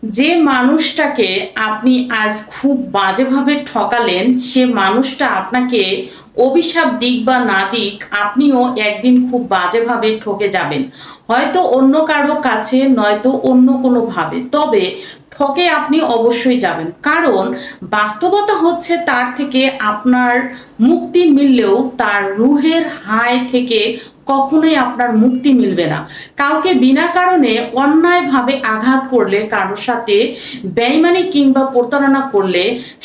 যে মানুষটাকে আপনি আজ খুব বাজেভাবে ঠকালেন, সে মানুষটা আপনাকে অভিশাপ দিক বা না দিক, আপনিও একদিন খুব বাজেভাবে ঠকে যাবেন। হয়তো অন্য কারো কাছে, নয়তো অন্য কোনোভাবে। তবে ঠকে আপনি অবশ্যই যাবেন। কারণ বাস্তবতা হচ্ছে তার থেকে আপনার মুক্তি মিললেও তার রুহের হায় থেকে কখনোই আপনার মুক্তি মিলবে না। কাউকে বিনা কারণে অন্যায়ভাবে আঘাত করলে, কারোর সাথে বেইমানি কিংবা প্রতারণা করলে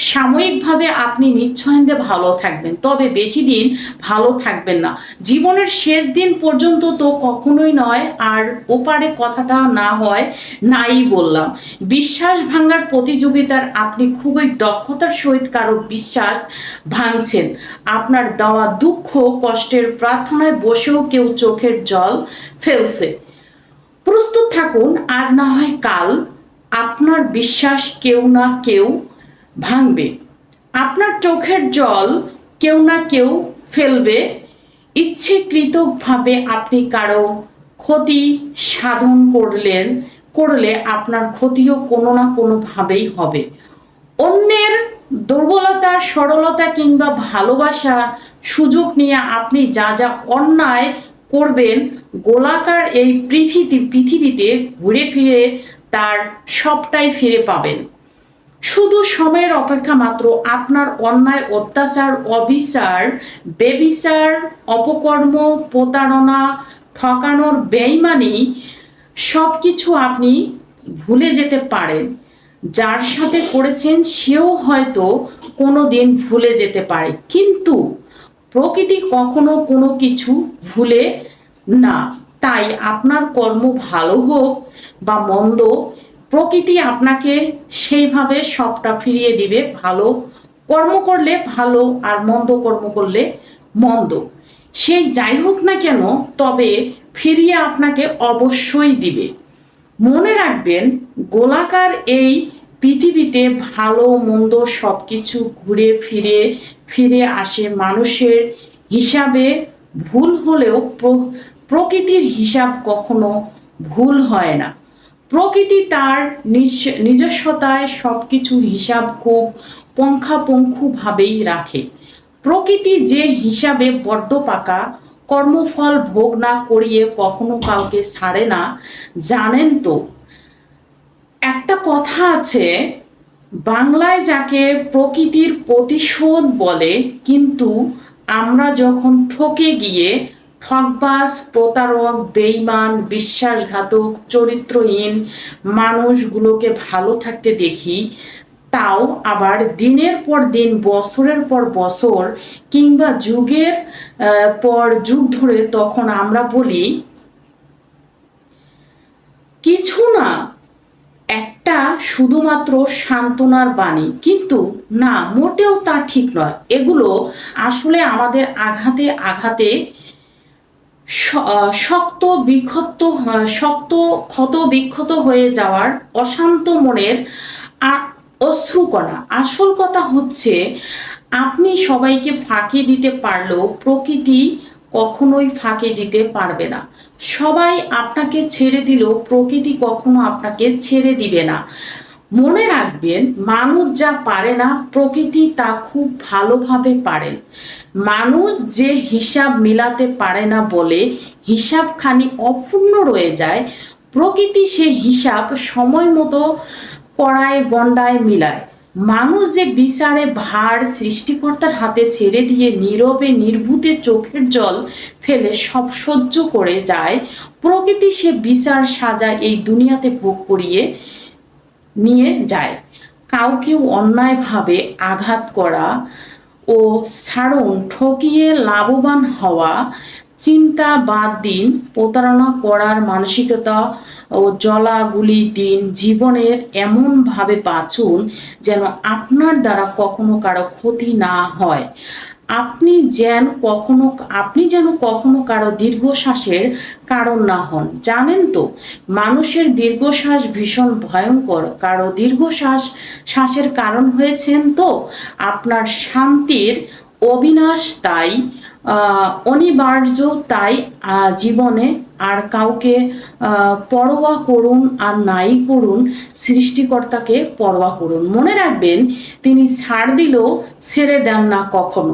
সাময়িকভাবে আপনি নিশ্চয়ই ভালো থাকবেন, তবে বেশি দিন ভালো থাকবেন না। জীবনের শেষ দিন পর্যন্ত তো কখনোই নয়। আর ওপারে কথাটা না হয় নাই বললাম। বিশ্বাস ভাঙার প্রতিযোগিতার আপনি খুবই দক্ষতার সহিত কারো বিশ্বাস ভাঙছেন। আপনার দেওয়া দুঃখ কষ্টের প্রার্থনায় বসেও কেউ চোখের জল ফেলছে। প্রস্তুত থাকুন, আজ না হয় কাল আপনার বিশ্বাস কেউ না কেউ ভাঙবে। আপনার চোখের জল কেউ না কেউ ফেলবে। ইচ্ছাকৃতভাবে আপনি কারো ক্ষতি সাধন করলে আপনার ক্ষতিও কোনো না কোনোভাবেই হবে। অন্যের দুর্বলতা, সরলতা কিংবা ভালোবাসার সুযোগ নিয়ে আপনি যা যা অন্যায় করবেন, গোলাকার এই পৃথিবীতে ঘুরে ফিরে তার সবটাই ফিরে পাবেন। শুধু সময়ের অপেক্ষা মাত্র। আপনার অন্যায়, অত্যাচার, অবিচার, বেবিচার, অপকর্ম, প্রতারণা, ঠকানোর বেইমানি সবকিছু আপনি ভুলে যেতে পারেন। যার সাথে করেছেন সেও হয়তো কোনোদিন ভুলে যেতে পারে, কিন্তু প্রকৃতি কখনো কোনো কিছু ভুলে না। তাই আপনার কর্ম ভালো হোক বা মন্দ, প্রকৃতি আপনাকে সেইভাবে সবটা ফিরিয়ে দিবে। ভালো কর্ম করলে ভালো, আর মন্দ কর্ম করলে মন্দ। সেই যাই হোক না কেন, তবে ফিরিয়ে আপনাকে অবশ্যই দিবে। মনে রাখবেন, গোলাকার এই পৃথিবীতে ভালো মন্দ সবকিছু ঘুরে ফিরে ফিরে আসে মানুষের হিসাবে। ভুল হলেও প্রকৃতির হিসাব কখনো ভুল হয় না। প্রকৃতি তার নিজস্বতায় সবকিছু হিসাব খুব পুঙ্খানুপুঙ্খভাবেই রাখে। প্রকৃতি যে হিসাবে বড্ড পাকা, কর্মফল ভোগ না করিয়ে কখনো কাউকে ছাড়ে না, জানেন তো? একটা কথা আছে, বাংলায় যাকে প্রকৃতির প্রতিশোধ বলে, কিন্তু আমরা যখন ঠকে গিয়ে ঠকবাজ, প্রতারক, বেইমান, বিশ্বাসঘাতক, চরিত্রহীন মানুষগুলোকে ভালো থাকতে দেখি, তাও আবার দিনের পর দিন, বছরের পর বছর কিংবা যুগের পর যুগ ধরে, তখন আমরা বলি কিছু না, একটা শুধুমাত্র সান্ত্বনার বাণী। কিন্তু না, মোটেও তা ঠিক নয়। এগুলো আসলে আমাদের আঘাতে আঘাতে শক্ত ক্ষত বিক্ষত হয়ে যাওয়ার অশান্ত মনের অশ্রুকণা। আসল কথা হচ্ছে, আপনি সবাইকে ফাঁকি দিতে পারলেও প্রকৃতি কখনোই ফাঁকি দিতে পারবে না। সবাই আপনাকে ছেড়ে দিলেও প্রকৃতি কখনো আপনাকে ছেড়ে দিবে না। মনে রাখবেন, মানুষ যা পারে না, প্রকৃতি তা খুব ভালোভাবে পারেন। মানুষ যে হিসাব মিলাতে পারে না বলে হিসাবখানি অপূর্ণ রয়ে যায়, প্রকৃতি সে হিসাব সময় মতো কড়ায় গণ্ডায় মিলায়। মানুষ যে বিচারে ভার সৃষ্টিকর্তার হাতে ছেড়ে দিয়ে নীরবে নির্ভূতে চোখের জল ফেলে সব সহ্য করে যায়, প্রকৃতি সে বিচার সাজা এই দুনিয়াতে ভোগ করিয়ে নিয়ে যায়। কাউকে অন্যায়ভাবে আঘাত করা ও ছাড়ুন, ঠকিয়ে লাভবান হওয়া চিন্তা বাদ দিন। প্রতারণা করার মানসিকতা ও জলাগুলি দিন। জীবনের এমনভাবে বাঁচুন যেন আপনার দ্বারা কখনো কারো ক্ষতি না হয়। আপনি যেন কখনো কারো দীর্ঘশ্বাসের কারণ না হন। জানেন তো, মানুষের দীর্ঘশ্বাস ভীষণ ভয়ঙ্কর। কারো শ্বাসের কারণ হয়েছেন তো আপনার শান্তির অবিনাশ, তাই অনিবার্য, তাই জীবনে আর কাউকে পরোয়া করুন আর নাই করুন, সৃষ্টিকর্তাকে পরোয়া করুন। মনে রাখবেন, তিনি ছাড় দিলেও ছেড়ে দেন না কখনো।